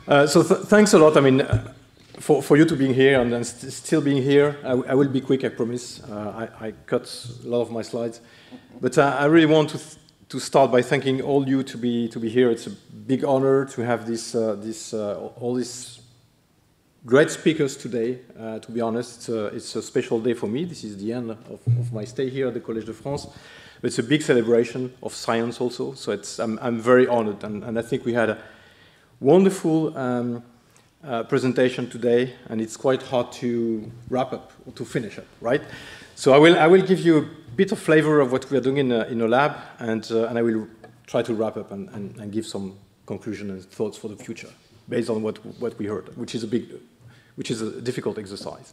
Thanks a lot. I mean, for you to being here and then still being here. I will be quick, I promise. I cut a lot of my slides, but I really want to start by thanking all you to be here. It's a big honor to have all these great speakers today. To be honest, it's a special day for me. This is the end of my stay here at the Collège de France. It's a big celebration of science also. So I'm very honored, and I think we had a wonderful presentation today, and it's quite hard to wrap up or to finish up, right? So I will give you a bit of flavor of what we are doing in a lab, and I will try to wrap up and give some conclusion and thoughts for the future based on what we heard, which is a difficult exercise.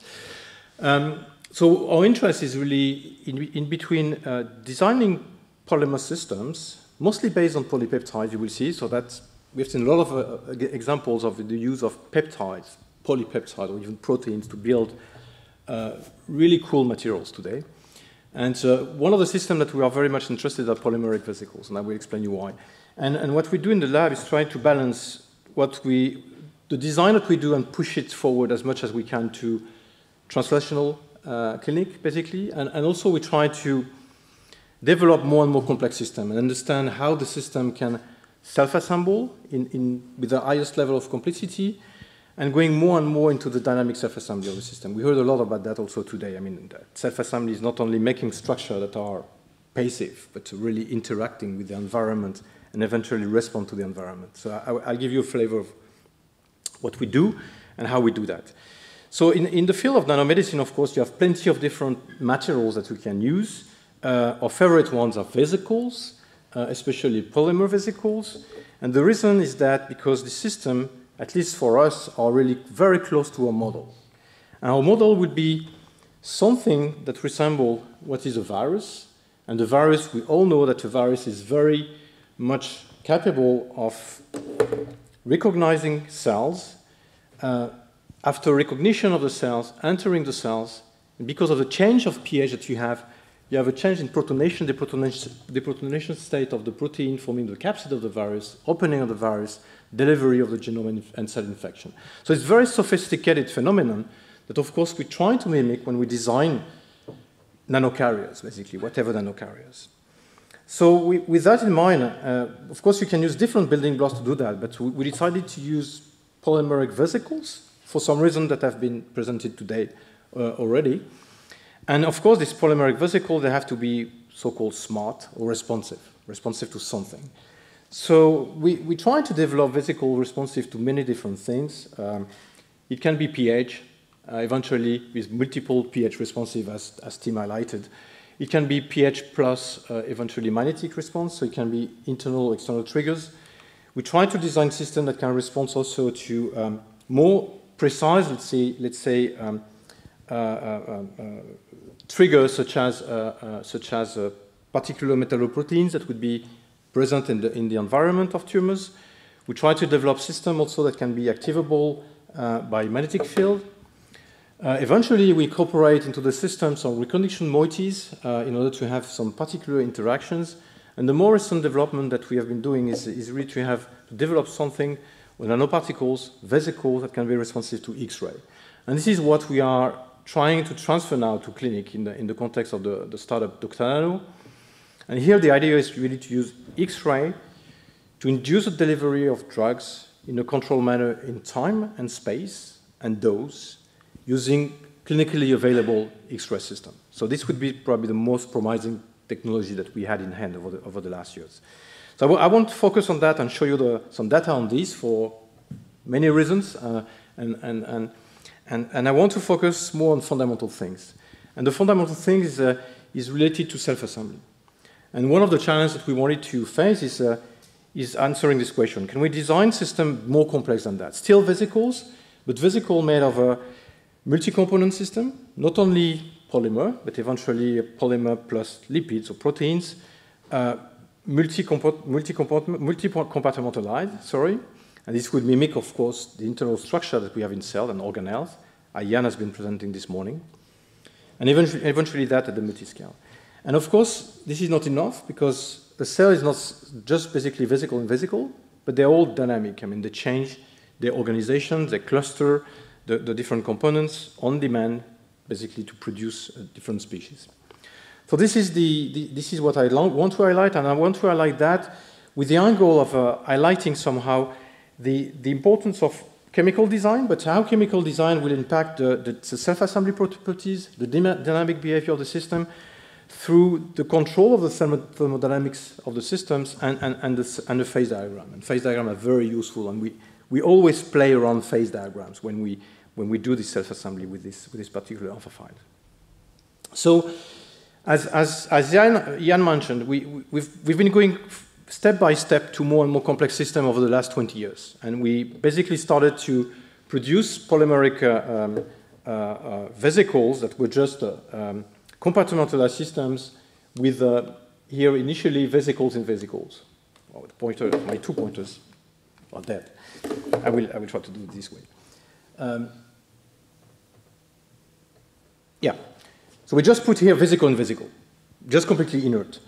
So our interest is really in between designing polymer systems, mostly based on polypeptides, you will see. So that's we've seen a lot of examples of the use of peptides, polypeptides, or even proteins to build really cool materials today. And one of the systems that we are very much interested in are polymeric vesicles, and I will explain you why. And what we do in the lab is try to balance the design that we do and push it forward as much as we can to translational clinic, basically. And also we try to develop more and more complex systems and understand how the system can self-assemble with the highest level of complexity, and going more and more into the dynamic self-assembly of the system. We heard a lot about that also today. I mean, self-assembly is not only making structure that are passive, but really interacting with the environment and eventually respond to the environment. So I'll give you a flavor of what we do and how we do that. So in the field of nanomedicine, of course, you have plenty of different materials that we can use. Our favorite ones are vesicles, especially polymer vesicles. And the reason is that because the system, at least for us, are really very close to our model. And our model would be something that resembles what is a virus. And the virus, we all know that the virus is very much capable of recognizing cells, after recognition of the cells, entering the cells, and because of the change of pH that you have a change in protonation, deprotonation state of the protein forming the capsid of the virus, opening of the virus, delivery of the genome and cell infection. So it's a very sophisticated phenomenon that, of course, we try to mimic when we design nanocarriers, basically, whatever nanocarriers. So with that in mind, of course, you can use different building blocks to do that, but we decided to use polymeric vesicles for some reason that have been presented today already. And of course, these polymeric vesicles, they have to be so-called smart or responsive to something. So we try to develop vesicle responsive to many different things. It can be pH, eventually with multiple pH responsive, as Tim highlighted. It can be pH plus eventually magnetic response, so it can be internal or external triggers. We try to design systems that can respond also to more precise, let's say triggers such as particular metalloproteins that would be present in the environment of tumors. We try to develop systems also that can be activable by magnetic field. Eventually, we incorporate into the system some recognition moieties in order to have some particular interactions. And the more recent development that we have been doing is really to develop something with nanoparticles, vesicles that can be responsive to X-ray. And this is what we are trying to transfer now to clinic in the context of the startup Dr. Nano. And here the idea is really to use X-ray to induce the delivery of drugs in a controlled manner in time and space and dose using clinically available X-ray system. So this would be probably the most promising technology that we had in hand over the last years. So I want to focus on that and show you some data on this for many reasons. And I want to focus more on fundamental things. And the fundamental thing is related to self-assembly. And one of the challenges that we wanted to face is answering this question. Can we design systems more complex than that? Still vesicles, but vesicles made of a multi-component system, not only polymer, but eventually a polymer plus lipids or proteins, multi-compartmentalized, sorry. And this would mimic, of course, the internal structure that we have in cells and organelles. Ian has been presenting this morning. And eventually that at the multiscale. And of course, this is not enough because the cell is not just basically vesicle and vesicle, but they're all dynamic. I mean, they change their organization, their cluster, the different components on demand, basically to produce different species. So this is what I want to highlight, and I want to highlight that with the angle of highlighting somehow the importance of chemical design, but how chemical design will impact the self-assembly properties, the dynamic behavior of the system, through the control of the thermodynamics of the systems and the phase diagram. And phase diagrams are very useful, and we always play around phase diagrams when we do this self-assembly with this particular amplifier. So, as Jan mentioned, we've been going step by step to more and more complex systems over the last 20 years. And we basically started to produce polymeric vesicles that were just compartmentalized systems with, here initially, vesicles in vesicles. Oh, the pointer, my 2 pointers are dead. I will try to do it this way. Yeah. So we just put here vesicle and vesicle, just completely inert.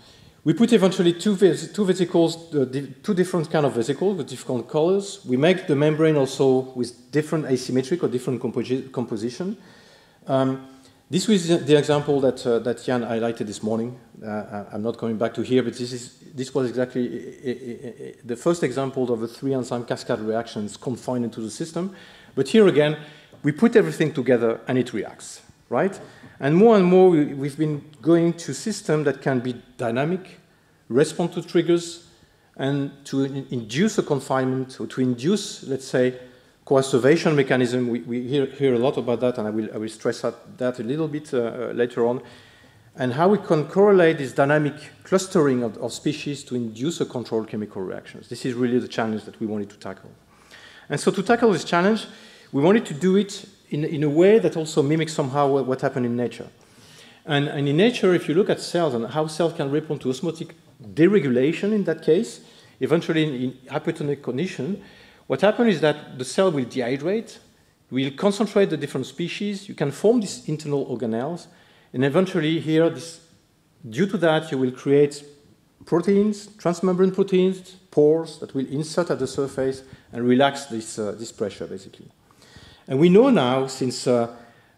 We put eventually two vesicles, two different kind of vesicles with different colors. We make the membrane also with different asymmetric or different composition. This was the example that Jan highlighted this morning. I'm not coming back to here, but this was exactly the first example of the 3 enzyme cascade reactions confined into the system. But here again, we put everything together and it reacts, right? And more, we've been going to systems that can be dynamic, respond to triggers, and to induce a confinement, or to induce, let's say, coercion mechanism. We hear a lot about that, and I will stress that a little bit later on, and how we can correlate this dynamic clustering of species to induce a controlled chemical reactions. This is really the challenge that we wanted to tackle. And so to tackle this challenge, we wanted to do it in a way that also mimics somehow what happened in nature. And in nature, if you look at cells and how cells can respond to osmotic deregulation in that case, eventually in hypertonic condition, what happens is that the cell will dehydrate, will concentrate the different species, you can form these internal organelles, and eventually here, due to that, you will create proteins, transmembrane proteins, pores that will insert at the surface and relax this pressure, basically. And we know now, since more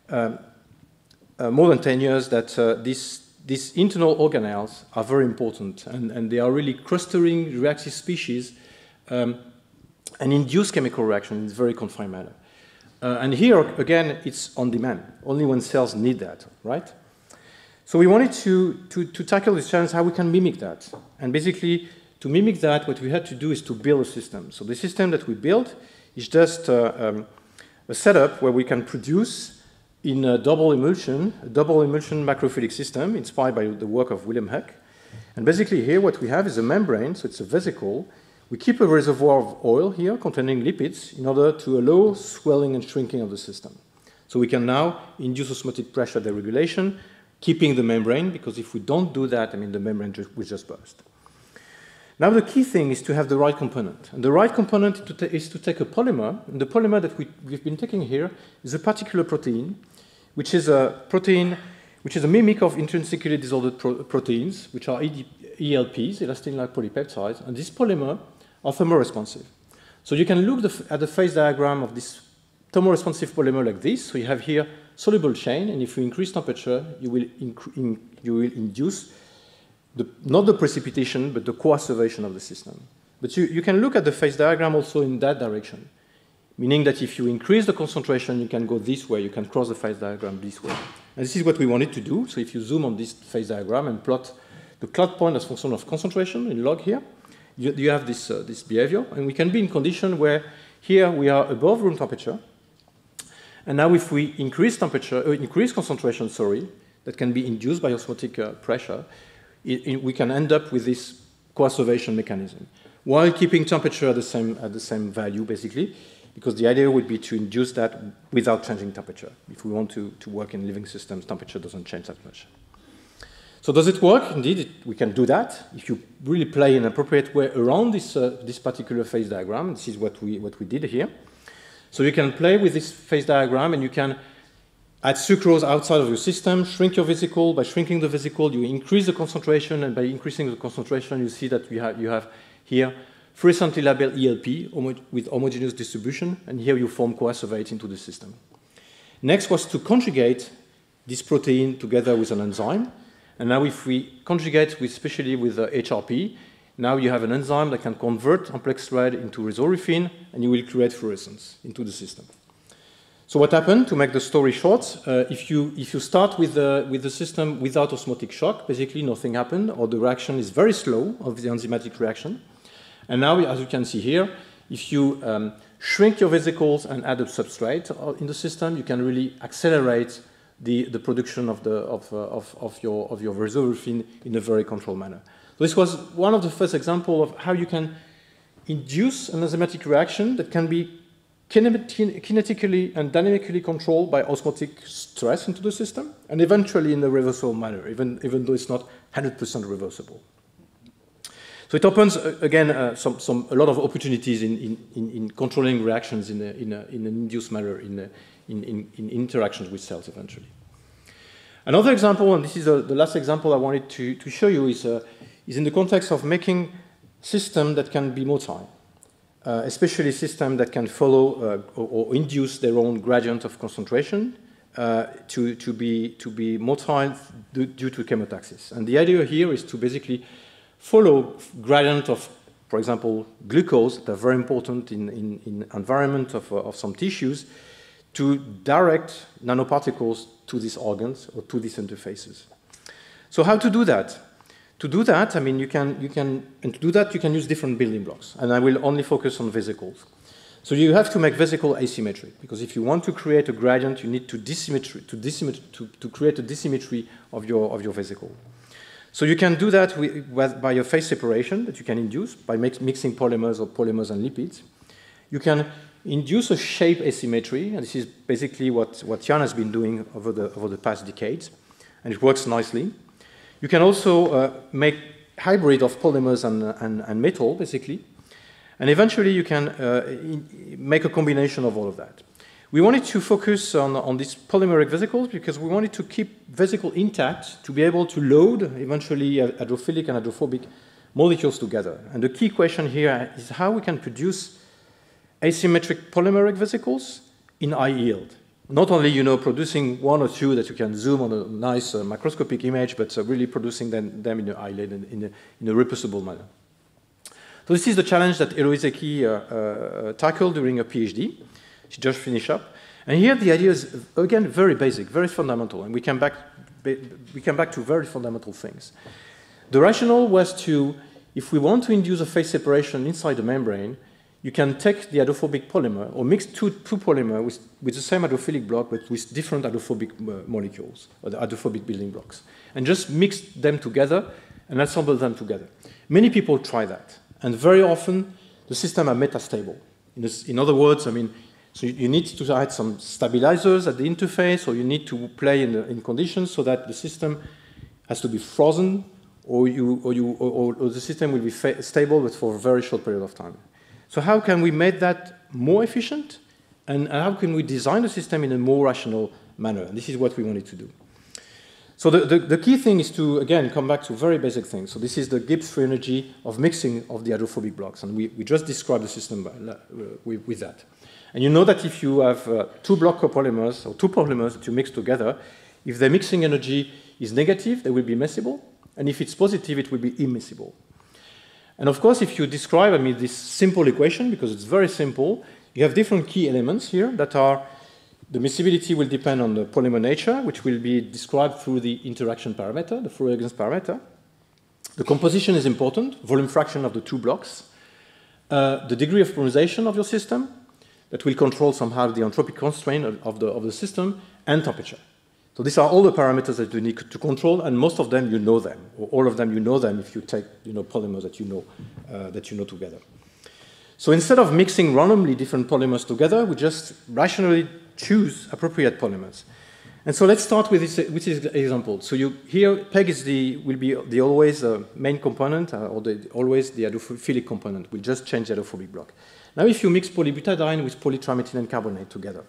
than 10 years, that these internal organelles are very important, and they are really clustering reactive species and induce chemical reaction in a very confined manner. And here, again, it's on demand, only when cells need that, right? So we wanted to tackle this challenge, how we can mimic that. And basically, to mimic that, what we had to do is to build a system. So the system that we built is just a setup where we can produce in a double emulsion macrophilic system inspired by the work of Wilhelm Heck. And basically here what we have is a membrane, so it's a vesicle. We keep a reservoir of oil here containing lipids in order to allow swelling and shrinking of the system. So we can now induce osmotic pressure deregulation, keeping the membrane, because if we don't do that, I mean, the membrane will just burst. Now the key thing is to have the right component. And the right component is to take a polymer. And the polymer that we've been taking here is a particular protein, which is a mimic of intrinsically disordered proteins, which are ELPs, elastin-like polypeptides. And this polymer are thermoresponsive. So you can look at the phase diagram of this thermoresponsive polymer like this. So you have here soluble chain, and if you increase temperature, you will induce not the precipitation, but the coercion of the system. But you can look at the phase diagram also in that direction, meaning that if you increase the concentration, you can go this way, you can cross the phase diagram this way. And this is what we wanted to do. So if you zoom on this phase diagram and plot the cloud point as function of concentration in log here, you have this behavior. And we can be in condition where here we are above room temperature. And now if we increase concentration, that can be induced by osmotic pressure, we can end up with this coercion mechanism, while keeping temperature at the same value, basically, because the idea would be to induce that without changing temperature. If we want to work in living systems, temperature doesn't change that much. So does it work? Indeed, we can do that. If you really play in an appropriate way around this particular phase diagram, this is what we did here. So you can play with this phase diagram, and you can add sucrose outside of your system, shrink your vesicle. By shrinking the vesicle, you increase the concentration, and by increasing the concentration, you see that you have here fluorescently labeled ELP with homogeneous distribution, and here you form coacervate into the system. Next was to conjugate this protein together with an enzyme, and now if we conjugate especially with HRP, now you have an enzyme that can convert complex thread into resorifin, and you will create fluorescence into the system. So what happened, to make the story short, if you start with the system without osmotic shock, basically nothing happened, or the reaction is very slow of the enzymatic reaction. And now, as you can see here, if you shrink your vesicles and add a substrate in the system, you can really accelerate the production of your resorifin in a very controlled manner. So this was one of the first examples of how you can induce an enzymatic reaction that can be kinetically and dynamically controlled by osmotic stress into the system, and eventually in a reversible manner, even though it's not 100% reversible. So it opens, again, a lot of opportunities in controlling reactions in an induced manner in interactions with cells eventually. Another example, and this is the last example I wanted to show you, is in the context of making systems that can be motile. Especially systems that can follow or induce their own gradient of concentration to be motile due to chemotaxis. And the idea here is to basically follow gradient of, for example, glucose, that are very important in environment of some tissues, to direct nanoparticles to these organs or to these interfaces. So how to do that? To do that, I mean, you can use different building blocks, and I will only focus on vesicles. So you have to make vesicle asymmetric, because if you want to create a gradient, you need to create a dissymmetry of your vesicle. So you can do that by a phase separation that you can induce by mixing polymers or polymers and lipids. You can induce a shape asymmetry, and this is basically what Jan has been doing over the past decades, and it works nicely. You can also make hybrid of polymers and metal, basically. And eventually, you can make a combination of all of that. We wanted to focus on these polymeric vesicles because we wanted to keep vesicle intact to be able to load eventually hydrophilic and hydrophobic molecules together. And the key question here is how we can produce asymmetric polymeric vesicles in high yield. Not only, producing one or two that you can zoom on a nice microscopic image, but really producing them in a high yield, in a reproducible manner. So this is the challenge that Eloise tackled during a PhD. She just finished up. And here the idea is, again, very basic, very fundamental, and we come back to very fundamental things. The rationale was if we want to induce a phase separation inside the membrane, you can take the hydrophobic polymer or mix two polymers with the same hydrophilic block but with different hydrophobic molecules or the hydrophobic building blocks and just mix them together and assemble them together. Many people try that, and very often the systems are metastable. In other words, so you need to add some stabilizers at the interface, or you need to play in conditions so that the system has to be frozen or the system will be stable but for a very short period of time. So how can we make that more efficient, and how can we design the system in a more rational manner? And this is what we wanted to do. So the key thing is to, again, come back to very basic things. So this is the Gibbs free energy of mixing of the hydrophobic blocks, and we just described the system with that. And you know that if you have two block copolymers, or two polymers that you mix together, if the mixing energy is negative, they will be miscible, and if it's positive, it will be immiscible. And of course, if you describe, this simple equation, because it's very simple, you have different key elements here that are, the miscibility will depend on the polymer nature, which will be described through the interaction parameter, the fluorescence parameter. The composition is important, volume fraction of the two blocks. The degree of polymerization of your system, that will control somehow the entropic constraint of the system, and temperature. So these are all the parameters that you need to control, and most of them you know them, or all of them you know them if you take polymers that you know together. So instead of mixing randomly different polymers together, we just rationally choose appropriate polymers. And so let's start with this example. So here PEG will be the always main component, or always the hydrophilic component. We'll just change the hydrophobic block. Now if you mix polybutadiene with polytrimethylene carbonate together,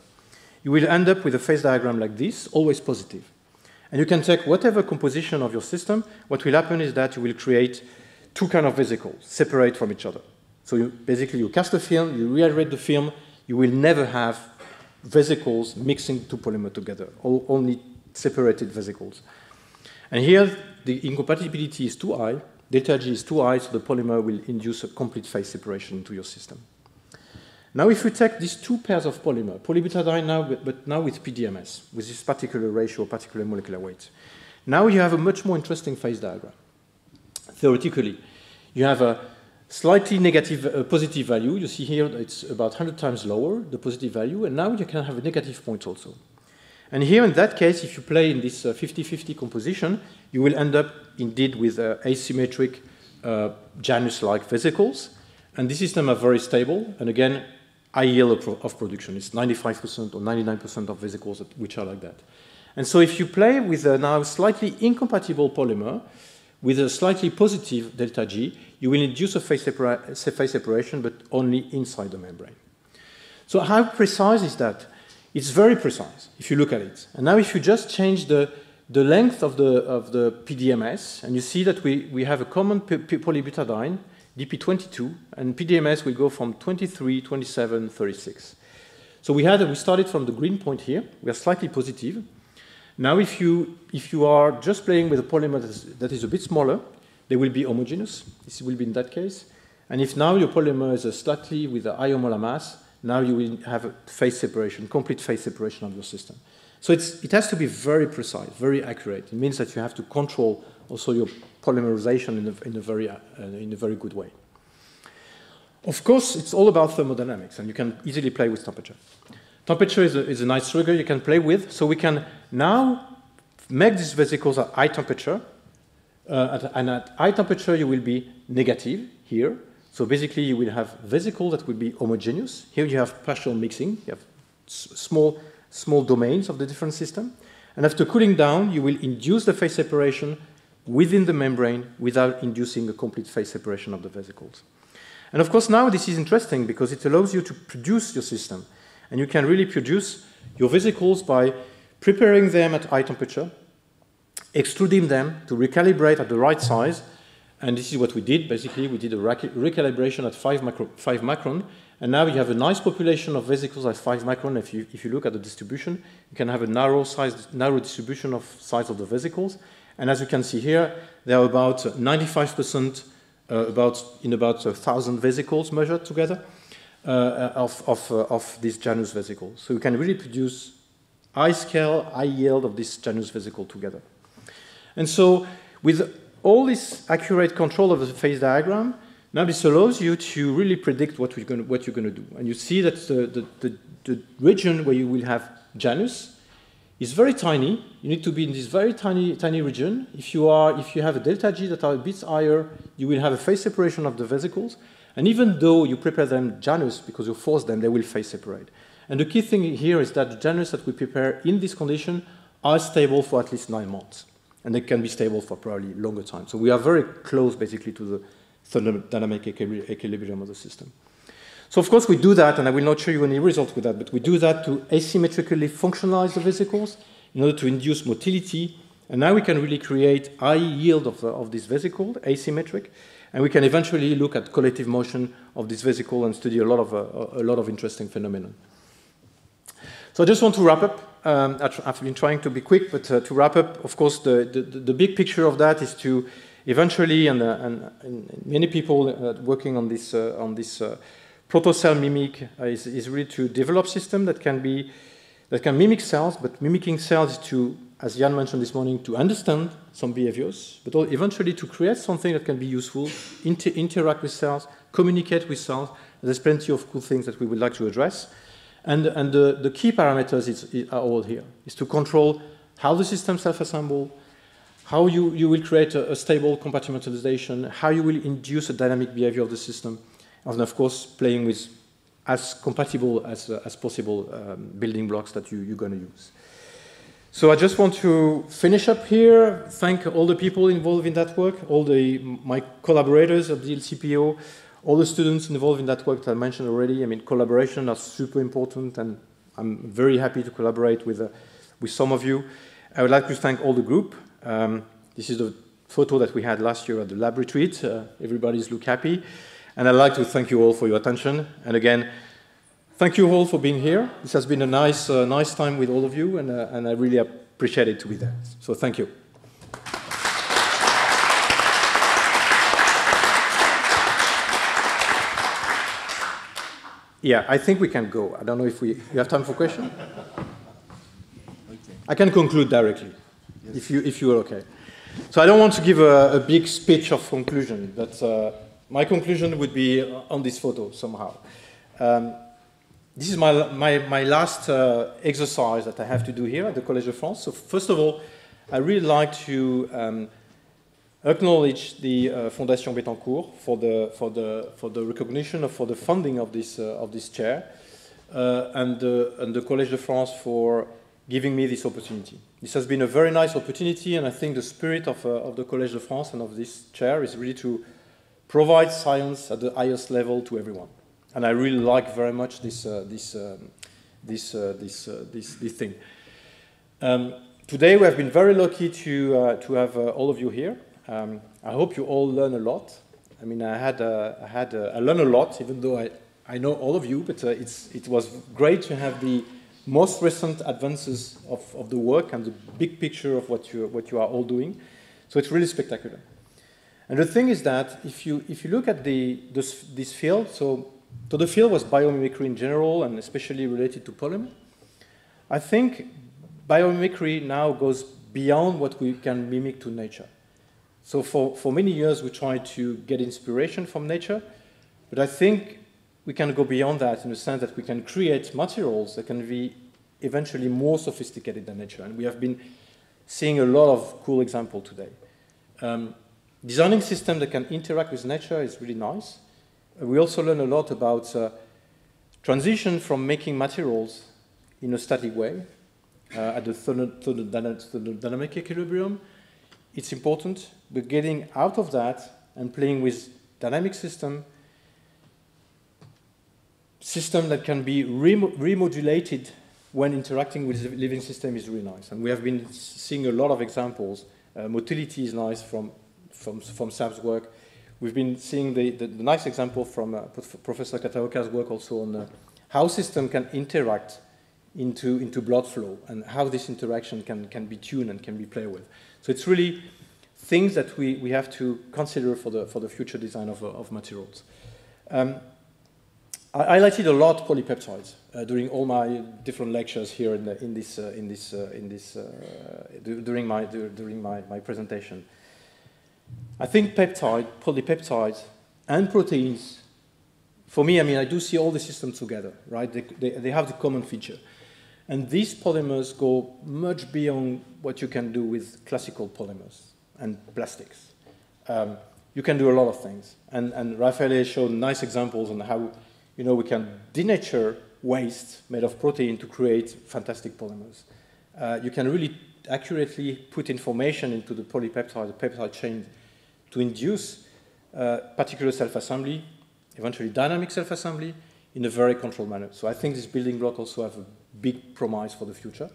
you will end up with a phase diagram like this, always positive. And you can take whatever composition of your system, what will happen is that you will create two kinds of vesicles, separate from each other. So basically you cast a film, you rehydrate the film, you will never have vesicles mixing two polymers together, only separated vesicles. And here the incompatibility is too high, delta G is too high, so the polymer will induce a complete phase separation into your system. Now if we take these two pairs of polymer, polybutadiene now, but now with PDMS, with this particular ratio, particular molecular weight, now you have a much more interesting phase diagram. Theoretically, you have a slightly negative, positive value. You see here it's about 100 times lower, the positive value, and now you can have a negative point also. And here in that case, if you play in this 50-50 composition, you will end up indeed with asymmetric Janus-like vesicles, and this system are very stable, and again, high yield of production. It's 95% or 99% of vesicles which are like that. And so if you play with a now slightly incompatible polymer with a slightly positive delta G, you will induce a phase separation, but only inside the membrane. So how precise is that? It's very precise if you look at it. And now if you just change the length of the PDMS, and you see that we have a common polybutadiene, DP22, and PDMS will go from 23, 27, 36. So we started from the green point here. We are slightly positive. Now if you are just playing with a polymer that is a bit smaller, they will be homogeneous. This will be in that case. And if now your polymer is slightly with a higher molar mass, now you will have a phase separation, complete phase separation of your system. So it has to be very precise, very accurate. It means that you have to control also your polymerization in a very good way. Of course, it's all about thermodynamics, and you can easily play with temperature. Temperature is a nice trigger you can play with, so we can now make these vesicles at high temperature, and at high temperature you will be negative here. So basically you will have vesicles that will be homogeneous. Here you have partial mixing, you have small domains of the different system. And after cooling down, you will induce the phase separation within the membrane without inducing a complete phase separation of the vesicles. And of course now this is interesting because it allows you to produce your system. And you can really produce your vesicles by preparing them at high temperature, extruding them to recalibrate at the right size. And this is what we did. Basically, we did a recalibration at 5 micron. And now you have a nice population of vesicles at 5 micron. If you look at the distribution, you can have a narrow distribution of size of the vesicles. And as you can see here, they are about 95%, in about 1,000 vesicles measured together of these Janus vesicles. So you can really produce high scale, high yield of this Janus vesicle together. And so with all this accurate control of the phase diagram, now this allows you to really predict what you're going to do. And you see that the region where you will have Janus is very tiny. You need to be in this very tiny region. If you have a delta G that are a bit higher, you will have a phase separation of the vesicles. And even though you prepare them Janus, because you force them, they will phase separate. And the key thing here is that the Janus that we prepare in this condition are stable for at least 9 months. And they can be stable for probably longer time. So we are very close, basically, to the thermodynamic equilibrium of the system. So, of course, we do that, and I will not show you any results with that, but we do that to asymmetrically functionalize the vesicles in order to induce motility. And now we can really create high yield of this vesicle, asymmetric, and we can eventually look at collective motion of this vesicle and study a lot of interesting phenomena. So I just want to wrap up. I've been trying to be quick, but to wrap up, of course, the big picture of that is to eventually, and many people working on this protocell mimic is really to develop systems that can mimic cells, but mimicking cells is to, as Jan mentioned this morning, to understand some behaviors, but eventually to create something that can be useful, interact with cells, communicate with cells. There's plenty of cool things that we would like to address. And the key parameters are all here, is to control how the system self-assemble, how you will create a stable compartmentalization, how you will induce a dynamic behavior of the system, and of course playing with as compatible as possible building blocks that you're going to use. So I just want to finish up here, thank all the people involved in that work, my collaborators of the LCPO, all the students involved in that work that I mentioned already. I mean, collaboration is super important, and I'm very happy to collaborate with some of you. I would like to thank all the group. This is the photo that we had last year at the lab retreat. Everybody's look happy. And I'd like to thank you all for your attention. And again, thank you all for being here. This has been a nice time with all of you, and I really appreciate it to be there. So thank you. Yeah, I think we can go. I don't know if you have time for questions? Okay. I can conclude directly, yes. if you are okay. So I don't want to give a big speech of conclusion, but my conclusion would be on this photo somehow. This is my last exercise that I have to do here at the Collège de France. So first of all, I really like to acknowledge the Fondation Bettencourt for the recognition of, for the funding of this chair, and the Collège de France for giving me this opportunity. This has been a very nice opportunity, and I think the spirit of the Collège de France and of this chair is really to provide science at the highest level to everyone. And I really like very much this thing. Today we have been very lucky to have all of you here. I hope you all learn a lot. I mean, I learned a lot, even though I know all of you, but it was great to have the most recent advances of the work and the big picture of what you are all doing. So it's really spectacular. And the thing is that if you look at this field, so the field was biomimicry in general, and especially related to polymer. I think biomimicry now goes beyond what we can mimic to nature. So for many years, we tried to get inspiration from nature, but I think we can go beyond that in the sense that we can create materials that can be eventually more sophisticated than nature. And we have been seeing a lot of cool examples today. Designing systems that can interact with nature is really nice. We also learn a lot about transition from making materials in a static way at the thermodynamic equilibrium. It's important, but getting out of that and playing with dynamic system that can be remodulated when interacting with the living system is really nice. And we have been seeing a lot of examples. Motility is nice from Sab's work. We've been seeing the nice example from Professor Kataoka's work also on how system can interact into blood flow and how this interaction can be tuned and can be played with. So it's really things that we have to consider for the future design of materials. I highlighted a lot polypeptides during all my different lectures here during my presentation. I think polypeptides, and proteins, for me, I mean, I do see all the systems together, right? They have the common feature. And these polymers go much beyond what you can do with classical polymers and plastics. You can do a lot of things. And Raffaele showed nice examples on how we can denature waste made of protein to create fantastic polymers. You can really accurately put information into the polypeptide, the peptide chain, to induce particular self-assembly, eventually dynamic self-assembly, in a very controlled manner. So I think this building block also have a big promise for the future.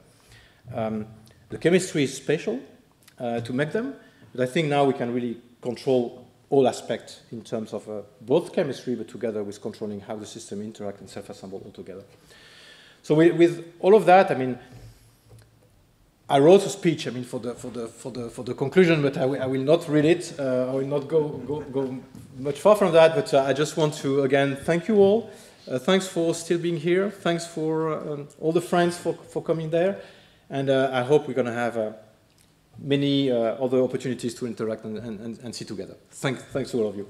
The chemistry is special to make them, but I think now we can really control all aspects in terms of both chemistry, but together with controlling how the system interact and self-assemble all together. So with all of that, I mean, I wrote a speech, I mean, for the conclusion, but I will not read it. I will not go much far from that. But I just want to again thank you all. Thanks for still being here. Thanks for all the friends for coming there, and I hope we're going to have many other opportunities to interact and see together. Thanks to all of you.